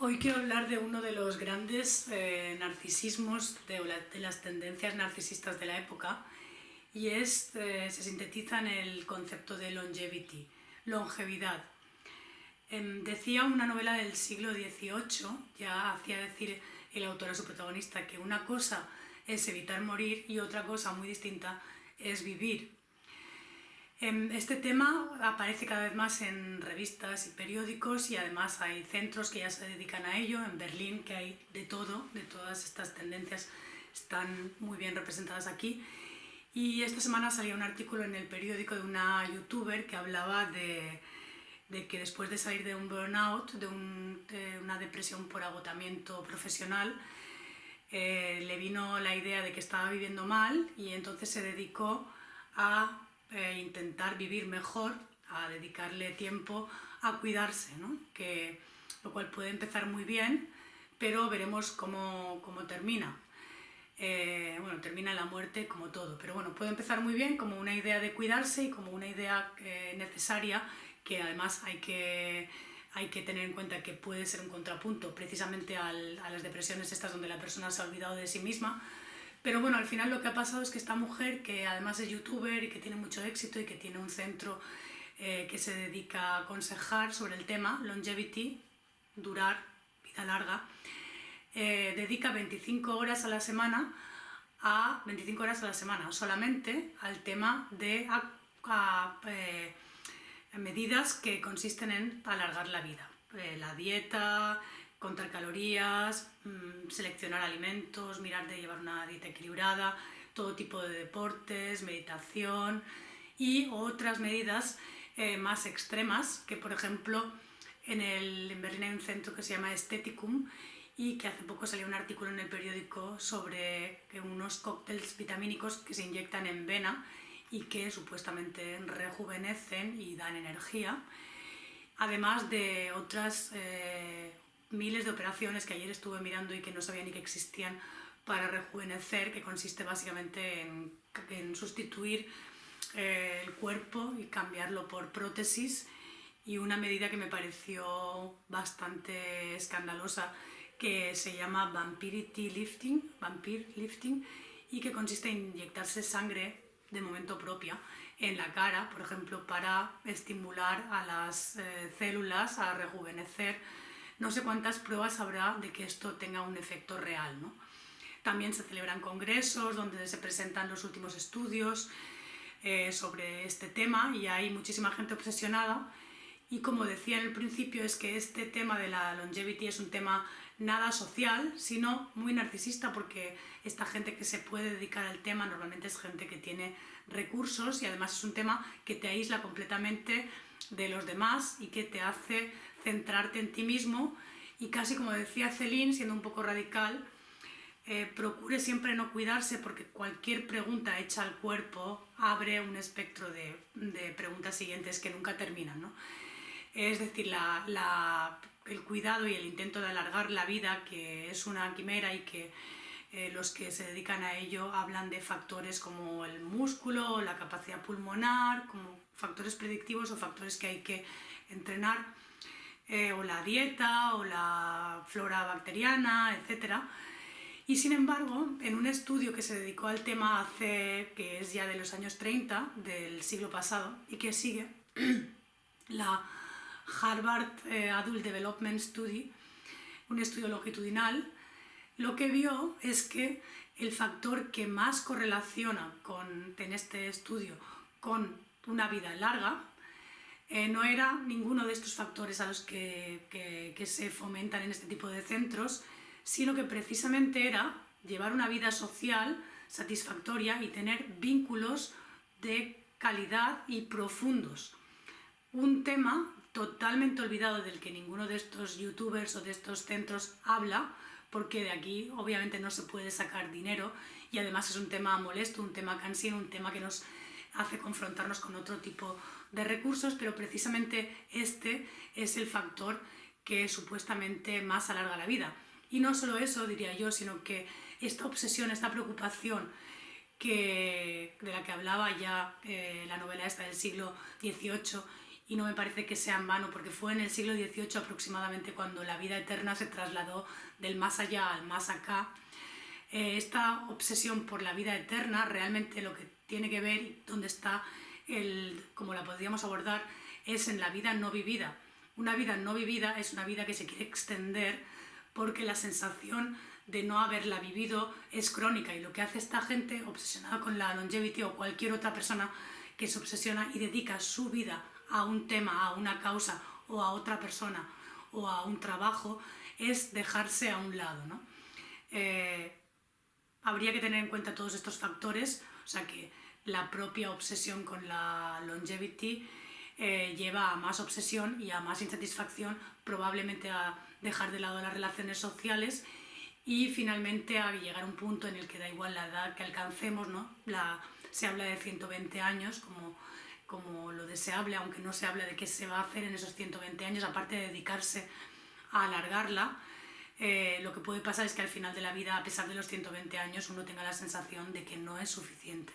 Hoy quiero hablar de uno de los grandes narcisismos, de las tendencias narcisistas de la época, y se sintetiza en el concepto de longevity, longevidad. Decía una novela del siglo XVIII, ya hacía decir el autor a su protagonista que una cosa es evitar morir y otra cosa muy distinta es vivir. Este tema aparece cada vez más en revistas y periódicos, y además hay centros que ya se dedican a ello. En Berlín, que hay de todo, de todas estas tendencias están muy bien representadas aquí. Y esta semana salía un artículo en el periódico de una youtuber que hablaba de que después de salir de un burnout, de una depresión por agotamiento profesional, le vino la idea de que estaba viviendo mal, y entonces se dedicó a intentar vivir mejor, a dedicarle tiempo a cuidarse, ¿no? Lo cual puede empezar muy bien, pero veremos cómo termina. Termina la muerte como todo, pero bueno, puede empezar muy bien como una idea de cuidarse y como una idea necesaria, que además hay que tener en cuenta que puede ser un contrapunto precisamente a las depresiones estas donde la persona se ha olvidado de sí misma. Pero bueno, al final lo que ha pasado es que esta mujer, que además es youtuber y que tiene mucho éxito y que tiene un centro que se dedica a aconsejar sobre el tema, longevity, durar, vida larga, dedica 25 horas a la semana solamente al tema de medidas que consisten en alargar la vida. La dieta, contar calorías, seleccionar alimentos, mirar de llevar una dieta equilibrada, todo tipo de deportes, meditación y otras medidas más extremas, que por ejemplo en Berlín hay un centro que se llama Aestheticum, y que hace poco salió un artículo en el periódico sobre unos cócteles vitamínicos que se inyectan en vena y que supuestamente rejuvenecen y dan energía, además de otras miles de operaciones que ayer estuve mirando y que no sabía ni que existían para rejuvenecer, que consiste básicamente en sustituir el cuerpo y cambiarlo por prótesis. Y una medida que me pareció bastante escandalosa, que se llama vampire lifting, y que consiste en inyectarse sangre de momento propia en la cara, por ejemplo, para estimular a las células a rejuvenecer. No sé cuántas pruebas habrá de que esto tenga un efecto real, ¿no? También se celebran congresos donde se presentan los últimos estudios sobre este tema, y hay muchísima gente obsesionada. Y como decía en el principio, es que este tema de la longevity es un tema nada social, sino muy narcisista, porque esta gente que se puede dedicar al tema normalmente es gente que tiene recursos, y además es un tema que te aísla completamente de los demás y que te hace centrarte en ti mismo. Y casi como decía Celine, siendo un poco radical, procure siempre no cuidarse, porque cualquier pregunta hecha al cuerpo abre un espectro de preguntas siguientes que nunca terminan, ¿no? Es decir, el cuidado y el intento de alargar la vida, que es una quimera, y que los que se dedican a ello hablan de factores como el músculo o la capacidad pulmonar, como factores predictivos o factores que hay que entrenar, o la dieta o la flora bacteriana, etc. Y sin embargo, en un estudio que se dedicó al tema que es ya de los años 30 del siglo pasado y que sigue, la Harvard Adult Development Study, un estudio longitudinal, lo que vio es que el factor que más correlaciona en este estudio con una vida larga no era ninguno de estos factores a los que se fomentan en este tipo de centros, sino que precisamente era llevar una vida social satisfactoria y tener vínculos de calidad y profundos. Un tema totalmente olvidado, del que ninguno de estos youtubers o de estos centros habla, porque de aquí obviamente no se puede sacar dinero, y además es un tema molesto, un tema cansino, un tema que nos hace confrontarnos con otro tipo de recursos, pero precisamente este es el factor que supuestamente más alarga la vida. Y no solo eso, diría yo, sino que esta obsesión, esta preocupación de la que hablaba ya la novela esta del siglo XVIII, y no me parece que sea en vano, porque fue en el siglo XVIII aproximadamente cuando la vida eterna se trasladó del más allá al más acá. Esta obsesión por la vida eterna realmente lo que tiene que ver y dónde está, como la podríamos abordar, es en la vida no vivida. Una vida no vivida es una vida que se quiere extender porque la sensación de no haberla vivido es crónica, y lo que hace esta gente obsesionada con la longevity, o cualquier otra persona que se obsesiona y dedica su vida a un tema, a una causa o a otra persona o a un trabajo, es dejarse a un lado, ¿no? Habría que tener en cuenta todos estos factores, o sea que la propia obsesión con la longevity lleva a más obsesión y a más insatisfacción, probablemente a dejar de lado las relaciones sociales y finalmente a llegar a un punto en el que da igual la edad que alcancemos, ¿no? Se habla de 120 años como lo deseable, aunque no se habla de qué se va a hacer en esos 120 años, aparte de dedicarse a alargarla. Lo que puede pasar es que al final de la vida, a pesar de los 120 años, uno tenga la sensación de que no es suficiente.